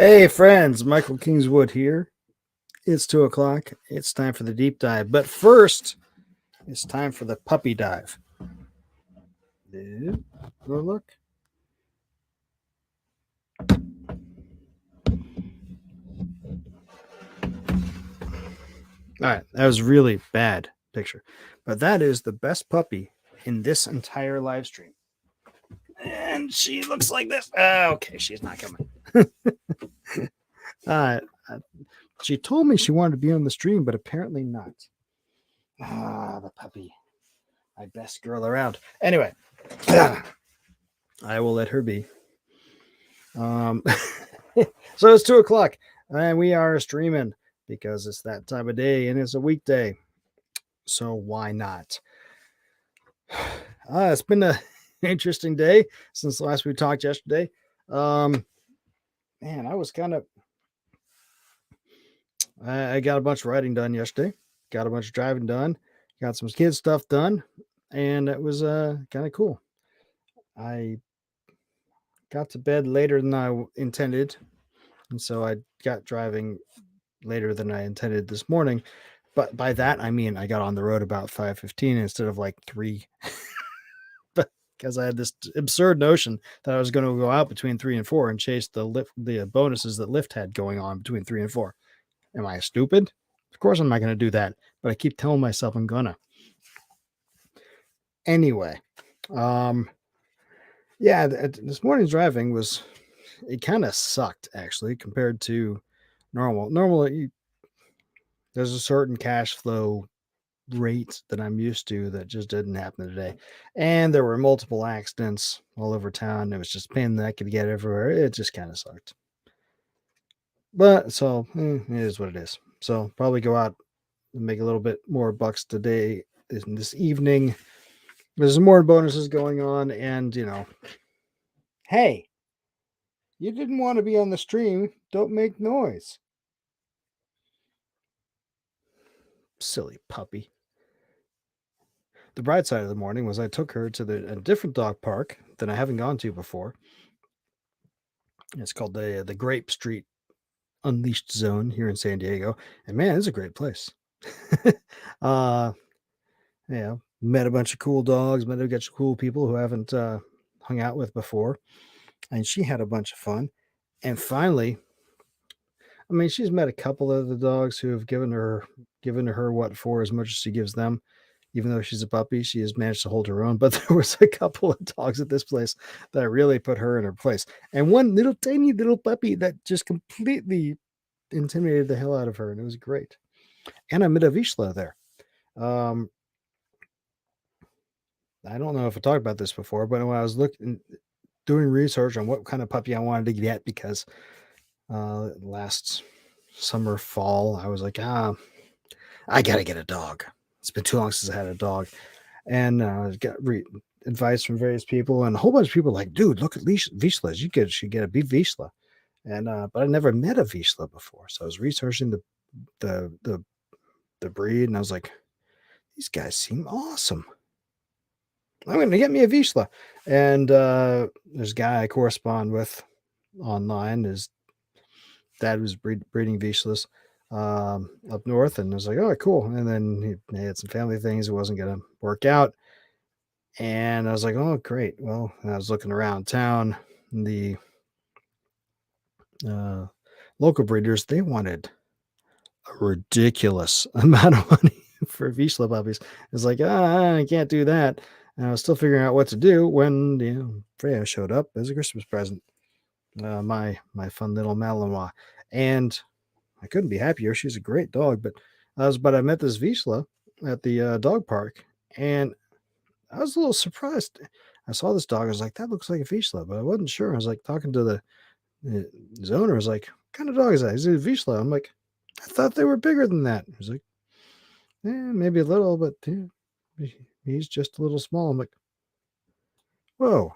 Hey friends, Michael Kingswood here. It's 2 o'clock. It's time for the deep dive. But first, it's time for the puppy dive. Go look. All right, that was really bad picture. But that is the best puppy in this entire live stream. And she looks like this. Okay, she's not coming. uh, she told me she wanted to be on the stream, but apparently not. The puppy. My best girl around. Anyway, I will let her be. So it's 2 o'clock and we are streaming because it's that time of day and it's a weekday. So why not? It's been an interesting day since the last we talked yesterday. Man, I was I got a bunch of writing done yesterday, got a bunch of driving done, got some kid stuff done, and it was kind of cool. I got to bed later than I intended, and so I got driving later than I intended this morning. But by that I mean I got on the road about 5:15 instead of like 3. Because I had this absurd notion that I was going to go out between 3 and 4 and chase the bonuses that Lyft had going on between 3 and 4. Am I stupid? Of course I'm not going to do that, but I keep telling myself I'm gonna. Anyway, yeah, this morning's driving it kind of sucked actually compared to normal. Normally, there's a certain cash flow rate that I'm used to that just didn't happen today. And there were multiple accidents all over town. It was just a pain in the neck to get everywhere. It just kind of sucked. But so it is what it is. So probably go out and make a little bit more bucks today, this evening. There's more bonuses going on, and hey, you didn't want to be on the stream. Don't make noise. Silly puppy. The bright side of the morning was I took her to a different dog park that I haven't gone to before. It's called the Grape Street Unleashed Zone here in San Diego, and man, it's a great place. Met a bunch of cool dogs, met a bunch of cool people who I haven't hung out with before, and she had a bunch of fun. And finally, I mean, she's met a couple of the dogs who have given her what for as much as she gives them. Even though she's a puppy, she has managed to hold her own. But there was a couple of dogs at this place that really put her in her place. And one little tiny little puppy that just completely intimidated the hell out of her. And it was great. And I met a Vizsla there. I don't know if I talked about this before, but when I was doing research on what kind of puppy I wanted to get, because last summer, fall, I was like, I got to get a dog. It's been too long since I had a dog. And got advice from various people, and a whole bunch of people were like, dude, look at Vizslas. You should get a big Vizsla. And but I never met a Vizsla before. So I was researching the breed, and I was like, these guys seem awesome. I'm going to get me a Vizsla. And there's a guy I correspond with online. His dad was breeding Vizslas up north, and I was like, oh, cool. And then he had some family things. It wasn't going to work out. And I was like, oh, great. Well, I was looking around town. The local breeders, they wanted a ridiculous amount of money for Vizsla puppies. It's like, I can't do that. And I was still figuring out what to do when Freya showed up as a Christmas present. My fun little Malinois. And I couldn't be happier. She's a great dog. But I met this Vizsla at the dog park, and I was a little surprised. I saw this dog. I was like, that looks like a Vizsla, but I wasn't sure. I was like talking to his owner. I was like, what kind of dog is that? He's a Vizsla. I'm like, I thought they were bigger than that. He was like, maybe a little, but he's just a little small. I'm like, whoa.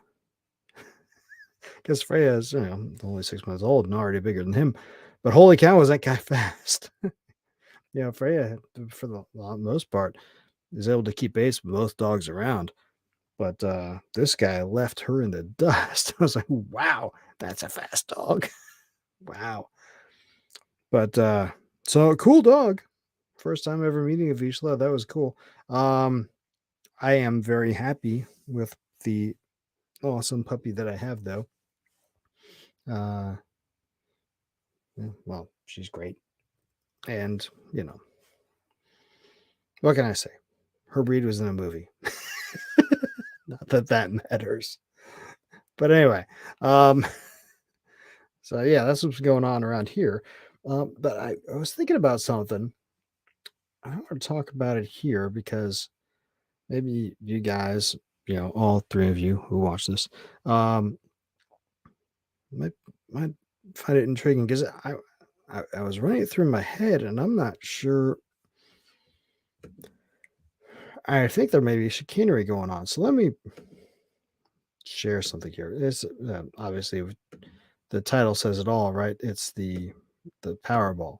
Because Freya is only 6 months old and already bigger than him. But holy cow, was that guy fast. Freya, for the most part, is able to keep pace with both dogs around. But this guy left her in the dust. I was like, wow, that's a fast dog. Wow. But so cool dog. First time ever meeting a Vizsla. That was cool. Um, I am very happy with the awesome puppy that I have, though. Uh, yeah, well, she's great. And, what can I say? Her breed was in a movie. Not that that matters. But anyway, um, so yeah, that's what's going on around here. But I was thinking about something. I don't want to talk about it here because maybe you guys, all three of you who watch this, um, might might find it intriguing because I was running it through my head and I'm not sure. I think there may be chicanery going on. So let me share something here. It's obviously the title says it all, right? It's the Powerball.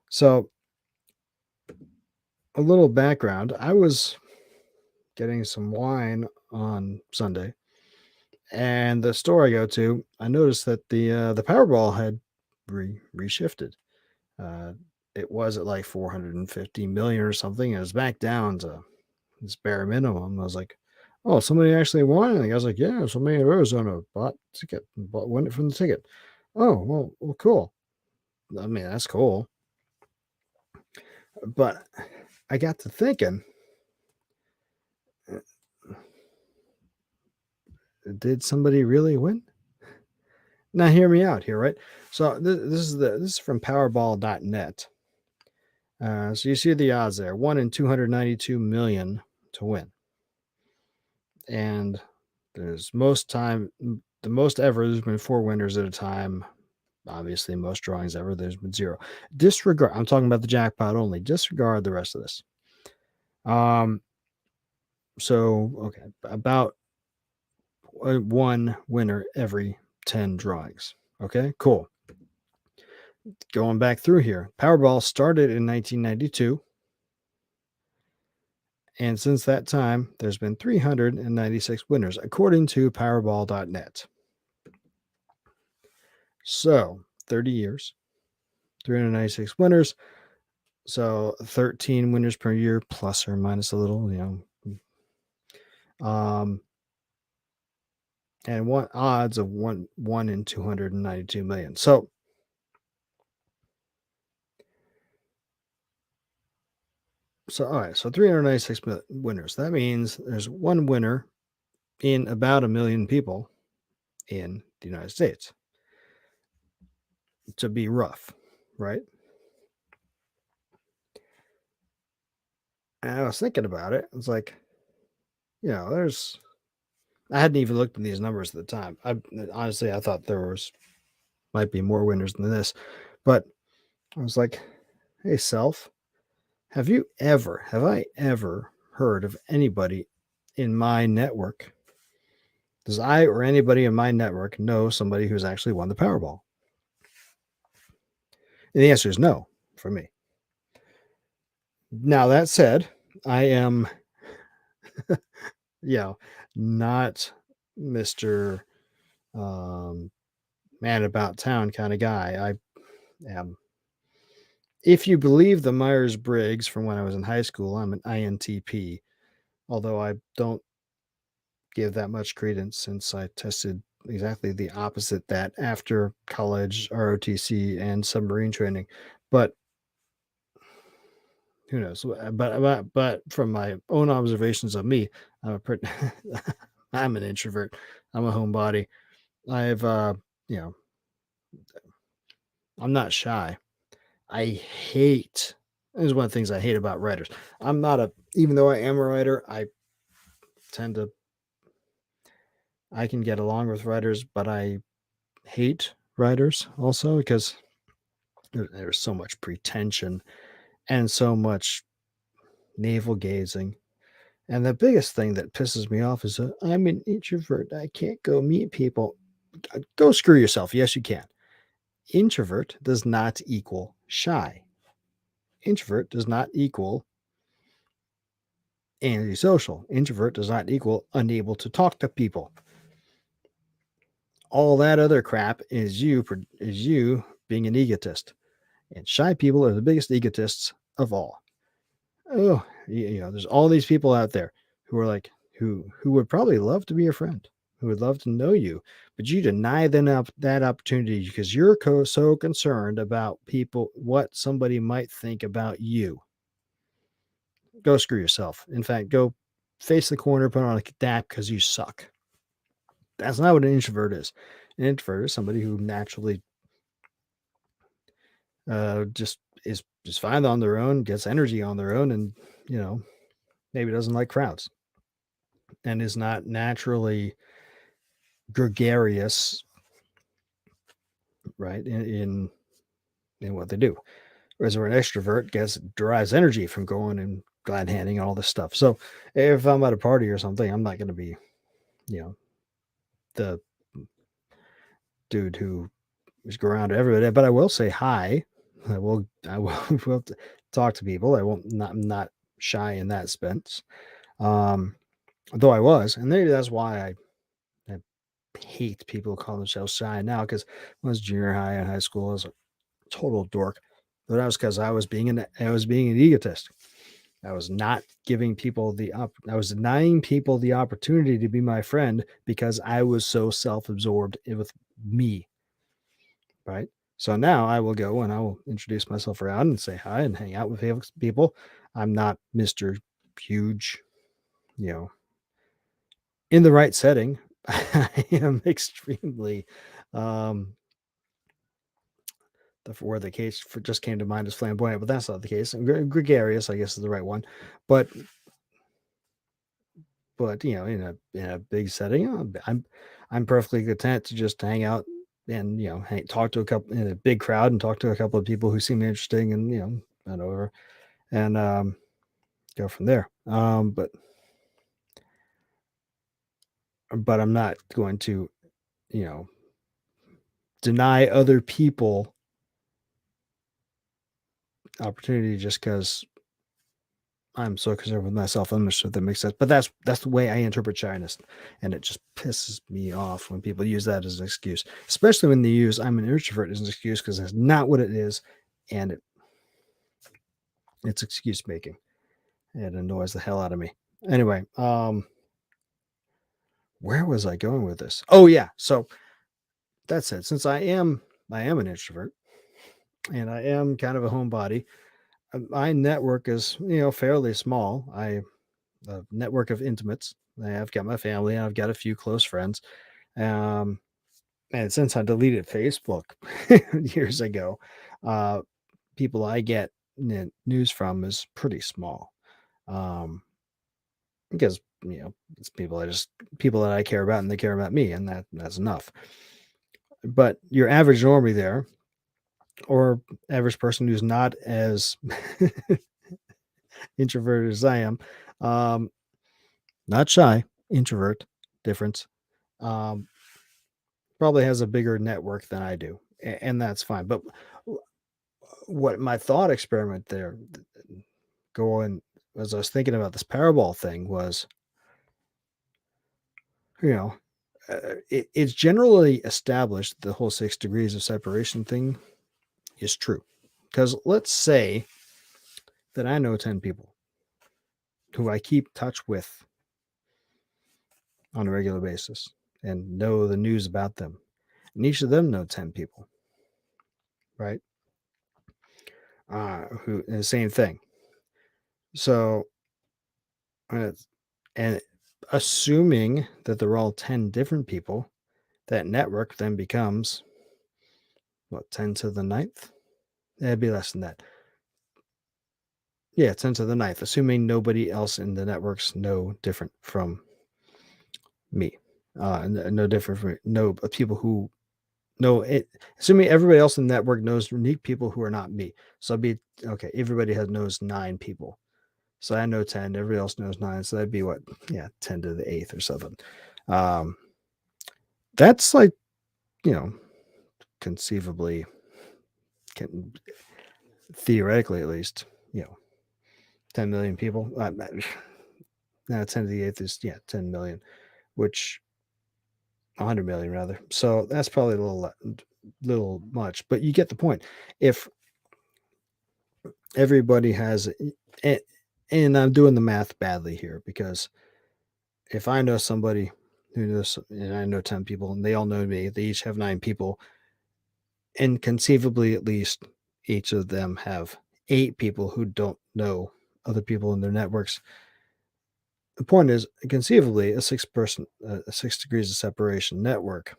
So a little background: I was getting some wine on Sunday, and the store I go to, I noticed that the Powerball had reshifted. Uh, it was at like 450 million or something, and it's back down to this bare minimum. I was like, "Oh, somebody actually won!" And I was like, "Yeah, somebody in Arizona bought ticket, won it from the ticket." Oh, well, cool. I mean, that's cool. But I got to thinking, uh, did somebody really win? Now, hear me out here, right? So this is from Powerball.net. So you see the odds there: 1 in 292 million to win, and there's the most ever. There's been four winners at a time. Obviously, most drawings ever. There's been zero. Disregard. I'm talking about the jackpot only. Disregard the rest of this. Um. So okay, about one winner every 10 drawings. Okay, cool. Going back through here, Powerball started in 1992, and since that time, there's been 396 winners, according to Powerball.net. So, 30 years, 396 winners. So, 13 winners per year, plus or minus a little. Um, and one odds of one in 292 million. So all right, so 396 winners. That means there's one winner in about a million people in the United States, to be rough, right? And I was thinking about it. It's like, there's I hadn't even looked at these numbers at the time. I thought there was might be more winners than this, but I was like, hey, self, have I ever heard of anybody in my network? Does I or anybody in my network know somebody who's actually won the Powerball? And the answer is no for me. Now, that said, I am, you know, not Mr. Um, man about town kind of guy. I am, if you believe the Myers Briggs from when I was in high school, I'm an INTP, although I don't give that much credence since I tested exactly the opposite that after college, ROTC, and submarine training. But who knows? But from my own observations of me, I'm a pretty, I'm an introvert. I'm a homebody. I've you know, I'm not shy. I hate. This is one of the things I hate about writers. I'm not a even though I am a writer, I tend to I can get along with writers, but I hate writers also because there's so much pretension and so much navel gazing. And the biggest thing that pisses me off is I'm an introvert. I can't go meet people. Go screw yourself. Yes, you can. Introvert does not equal shy. Introvert does not equal antisocial. Introvert does not equal unable to talk to people. All that other crap is you being an egotist. And shy people are the biggest egotists of all. Oh, there's all these people out there who are like who would probably love to be your friend, who would love to know you, but you deny them that opportunity because you're so concerned about people, what somebody might think about you. Go screw yourself. In fact, go face the corner, put on a dap because you suck. That's not what an introvert is. An introvert is somebody who naturally just is just fine on their own, gets energy on their own, and maybe doesn't like crowds and is not naturally gregarious, right? In what they do. Whereas where an extrovert derives energy from going and glad handing and all this stuff. So if I'm at a party or something, I'm not going to be, you know, the dude who is go around to everybody, but I will say hi. I will will talk to people. I'm not shy in that sense. Um, though I was, and maybe that's why I hate people who call themselves shy now. Because when I was junior high and high school, I was a total dork. But that was because I was being an egotist. I was not giving people I was denying people the opportunity to be my friend because I was so self-absorbed with me, right? So now I will go and I will introduce myself around and say hi and hang out with people. I'm not Mr. Huge, you know, in the right setting. I am extremely, um, where the case for just came to mind is flamboyant, but that's not the case. And gregarious, I guess, is the right one. But in a big setting, I'm perfectly content to just hang out and talk to a couple in a big crowd and talk to a couple of people who seem interesting and and over and go from there. But I'm not going to you know deny other people opportunity just because I'm so concerned with myself. I'm not sure if that makes sense, but that's the way I interpret shyness, and it just pisses me off when people use that as an excuse, especially when they use "I'm an introvert" as an excuse because that's not what it is, and it's excuse making. It annoys the hell out of me. Anyway, where was I going with this? Oh yeah, so that's it. Since I am an introvert and I am kind of a homebody, my network is fairly small. I A network of intimates. I've got my family, and I've got a few close friends. Um, and since I deleted Facebook years ago, uh, people I get news from is pretty small. Um, because it's people that I care about, and they care about me, and that's enough. But your average normie there, or average person who's not as introverted as I am, um, not shy, introvert, difference. Um, Probably has a bigger network than I do, and that's fine. But what my thought experiment there going as I was thinking about this Powerball thing was, you know, it's generally established the whole 6 degrees of separation thing is true. Because let's say that I know 10 people who I keep touch with on a regular basis and know the news about them. And each of them know 10 people, right? Who and the same thing. So uh, and assuming that they're all 10 different people, that network then becomes what, 10 to the ninth? It'd be less than that. Yeah, 10 to the ninth, assuming nobody else in the network's no different from me. No different from no people who know it. Assuming everybody else in the network knows unique people who are not me. So it'd be okay. Everybody knows 9 people. So I know 10. Everybody else knows 9. So that'd be what? Yeah, 10 to the eighth or something. Um, that's like you know conceivably, can theoretically at least, 10 million people. Now 10 to the eighth is 10 million, which 100 million rather. So that's probably a little much, but you get the point. If everybody has a- and I'm doing the math badly here because if I know somebody who knows, and I know 10 people and they all know me, they each have 9 people, and conceivably at least each of them have 8 people who don't know other people in their networks. The point is, conceivably, a 6 degrees of separation network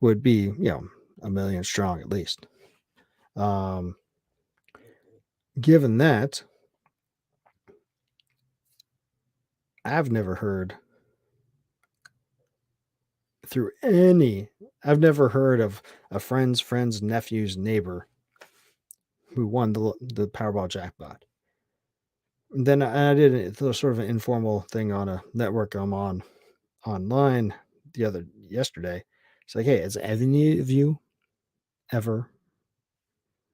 would be, 1 million strong at least. Um, Given that, I've never heard through any, I've never heard of a friend's nephew's neighbor who won the Powerball jackpot. And then I did sort of an informal thing on a network I'm on online yesterday. It's like, hey, has any of you ever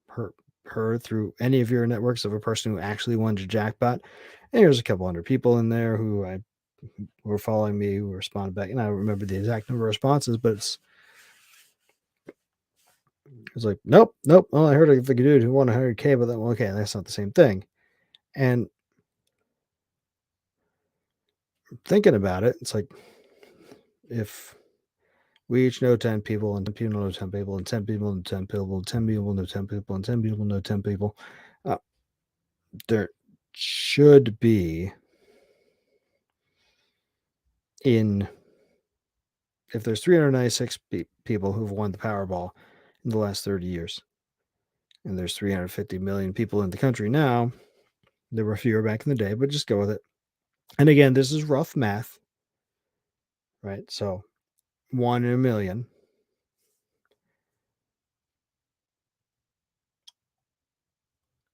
heard heard through any of your networks of a person who actually won the jackpot? And there's a couple hundred people in there who were following me who responded back, and I don't remember the exact number of responses, but it's like, nope, nope. Oh, I heard of a dude who won 100K, but that, well, okay, that's not the same thing. And thinking about it, it's like if we each know 10 people, and 10 people know 10 people, and 10 people know 10 people, and 10 people know 10 people, and 10 people know 10 people. Uh, there should be in if there's 396 people who've won the Powerball in the last 30 years, and there's 350 million people in the country now, there were fewer back in the day, but just go with it. And again, this is rough math, right? So 1 in 1 million.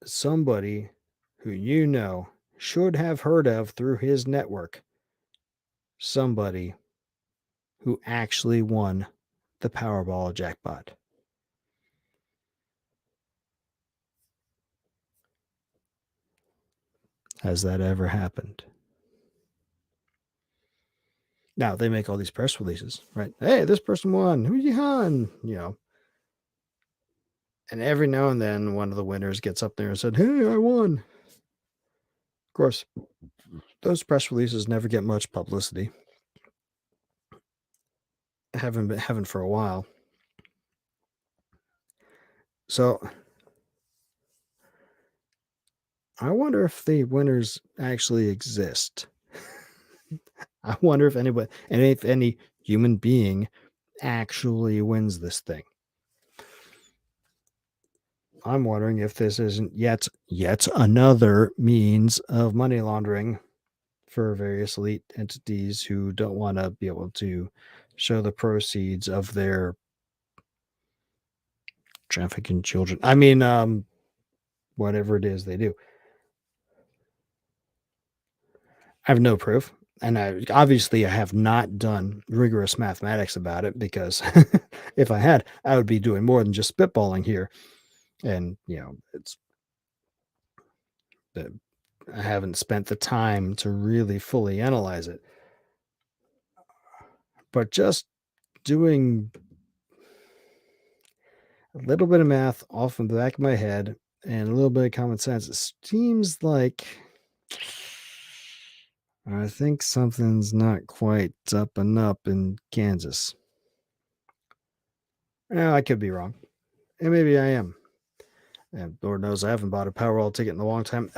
Somebody who should have heard of through his network, somebody who actually won the Powerball jackpot. Has that ever happened? Now they make all these press releases, right? Hey, this person won. Who you won? And every now and then one of the winners gets up there and said, "Hey, I won." Of course, those press releases never get much publicity. Haven't for a while. So I wonder if the winners actually exist. I wonder if anybody and if any human being actually wins this thing. I'm wondering if this isn't yet another means of money laundering for various elite entities who don't want to be able to show the proceeds of their trafficking children. I mean, whatever it is they do. I have no proof. And I have not done rigorous mathematics about it because if I had, I would be doing more than just spitballing here. And, it's that I haven't spent the time to really fully analyze it. But just doing a little bit of math off in the back of my head and a little bit of common sense, it seems like I think something's not quite up and up in Kansas. I could be wrong. And maybe I am. And Lord knows I haven't bought a Powerball ticket in a long time.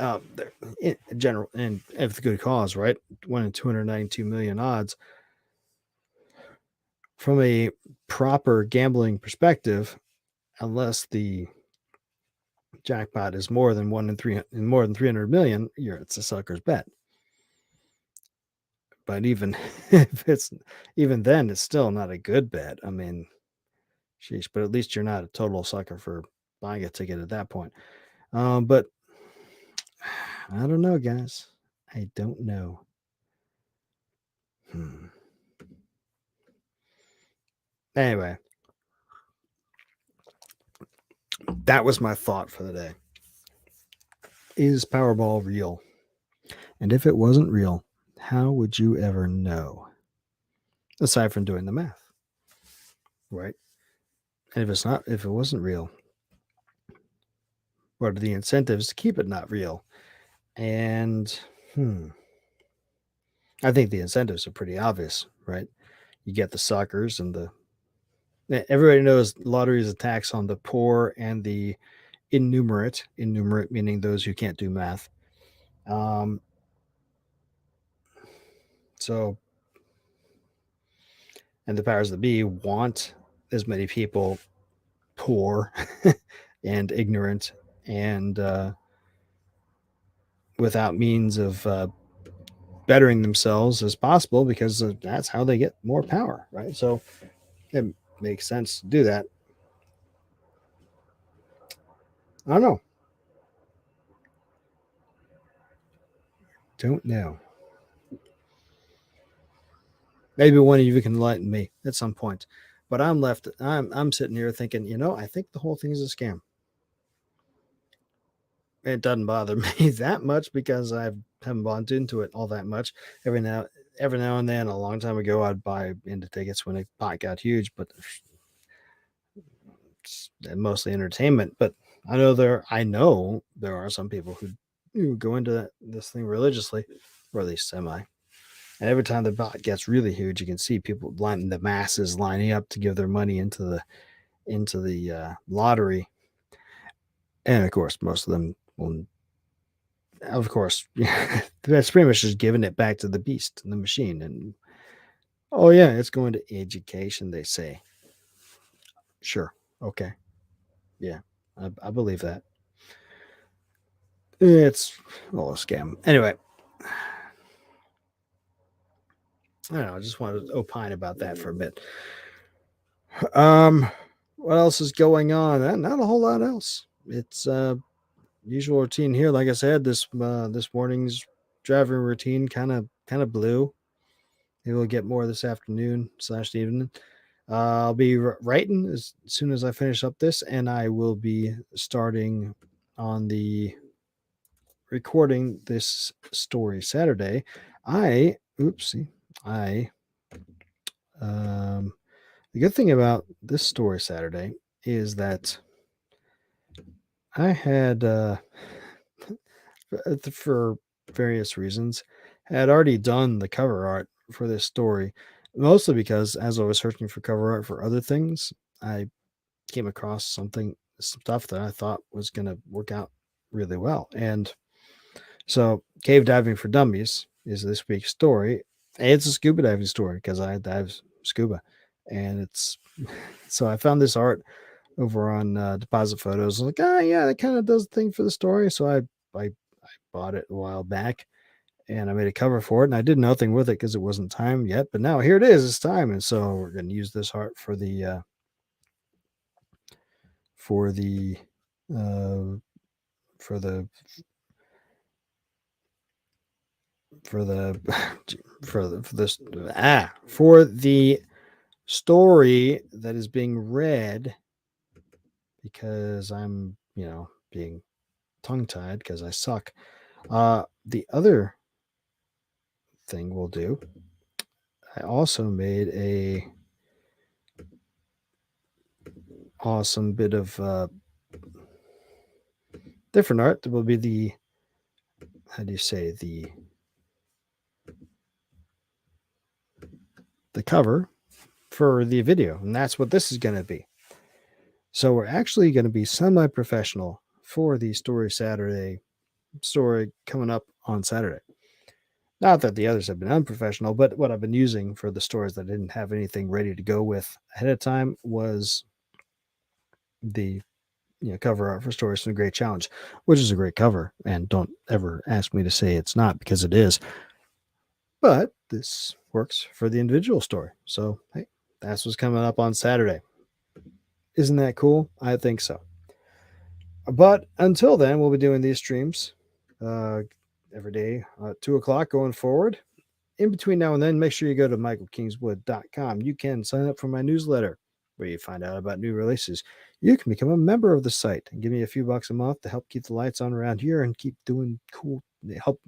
In general, and if the good cause, right? 1 in 292 million odds. From a proper gambling perspective, unless the jackpot is more than 300 million, it's a sucker's bet. But even if it's even then, it's still not a good bet. I mean, sheesh, but at least you're not a total sucker for buying a ticket at that point. But I don't know, guys. I don't know. Anyway, that was my thought for the day. Is Powerball real? And if it wasn't real, how would you ever know? aside from doing the math, right? And if it wasn't real, what are the incentives to keep it not real? And I think the incentives are pretty obvious, right? You get the suckers and everybody knows lottery is a tax on the poor and the innumerate meaning those who can't do math. Um, so, and the powers that be want as many people poor and ignorant and without means of bettering themselves as possible because that's how they get more power, right? So it makes sense to do that. I don't know. Don't know. Maybe one of you can enlighten me at some point. But I'm sitting here thinking, I think the whole thing is a scam. It doesn't bother me that much because I haven't bought into it all that much. Every now every now and then, a long time ago, I'd buy into tickets when the pot got huge, but it's mostly entertainment. But I know there are some people who go into this thing religiously, or at least semi. And every time the pot gets really huge, you can see the masses lining up to give their money into the lottery. And of course, most of them will, of course, that's pretty much just giving it back to the beast and the machine. And oh yeah, it's going to education. They say, sure, okay, yeah, I believe that. It's all a scam. Anyway, I don't know. I just wanted to opine about that for a bit. Um, what else is going on? Not a whole lot else. It's usual routine here. Like I said, this morning's driving routine kind of blew. Maybe we'll get more this afternoon / evening. I'll be writing as soon as I finish up this, and I will be starting on the recording this story Saturday. Oopsie, I the good thing about this story Saturday is that I had for various reasons had already done the cover art for this story, mostly because as I was searching for cover art for other things, I came across some stuff that I thought was going to work out really well. And so, Cave Diving for Dummies is this week's story. It's a scuba diving story because I dive scuba, and it's so I found this art over on Deposit Photos. I was like, yeah, that kind of does the thing for the story. So I bought it a while back, and I made a cover for it, and I did nothing with it because it wasn't time yet. But now here it is, it's time, and so we're going to use this art for the uh, for the for the for this for the story that is being read because I'm being tongue tied because I suck. The other thing we'll do, I also made a awesome bit of different art that will be the how do you say the cover for the video, and that's what this is going to be. So we're actually going to be semi-professional for the Story Saturday story coming up on Saturday. Not that the others have been unprofessional, but what I've been using for the stories that I didn't have anything ready to go with ahead of time was the cover art for Stories from the Great Challenge, which is a great cover. And don't ever ask me to say it's not because it is. But this works for the individual story. So hey, that's what's coming up on Saturday. Isn't that cool? I think so. But until then, we'll be doing these streams every day at 2 o'clock going forward. In between now and then, make sure you go to michaelkingswood.com. You can sign up for my newsletter where you find out about new releases. You can become a member of the site and give me a few bucks a month to help keep the lights on around here and keep doing cool, help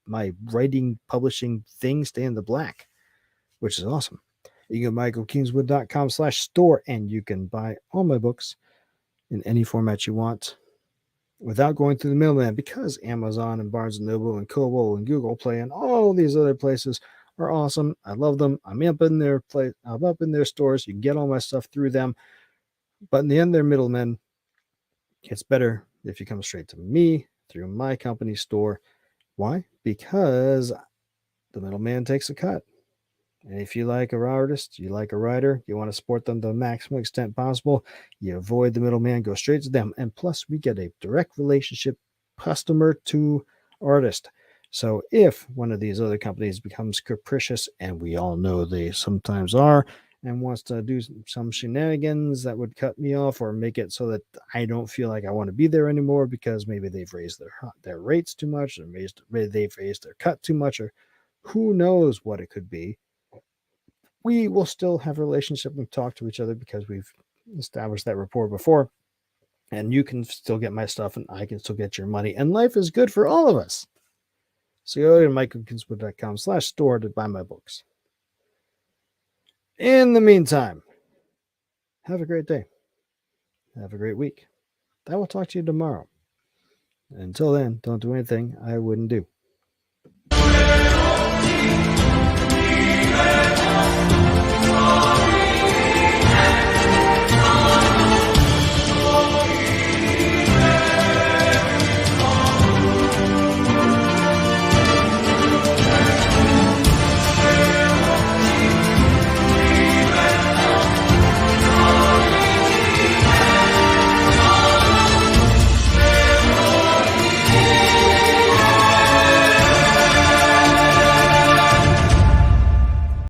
my writing, publishing thing stay in the black, which is awesome. You can go to michaelkingswood.com/store and you can buy all my books in any format you want without going through the middleman, because Amazon and Barnes & Noble and Kobo and Google Play and all these other places are awesome. I love them. I'm up in their place. I'm up in their stores. You can get all my stuff through them. But in the end, they're middlemen. It's better if you come straight to me through my company store. Why? Because the middleman takes a cut. And if you like an artist, you like a writer, you want to support them to the maximum extent possible, you avoid the middleman, go straight to them. And plus, we get a direct relationship, customer to artist. So if one of these other companies becomes capricious, and we all know they sometimes are, and wants to do some shenanigans that would cut me off or make it so that I don't feel like I want to be there anymore because maybe they've raised their rates too much, or they've raised their cut too much, or who knows what it could be, we will still have a relationship and talk to each other because we've established that rapport before. And you can still get my stuff and I can still get your money. And life is good for all of us. So go to michaelkingswood.com/store to buy my books. In the meantime, have a great day. Have a great week. I will talk to you tomorrow. Until then, don't do anything I wouldn't do.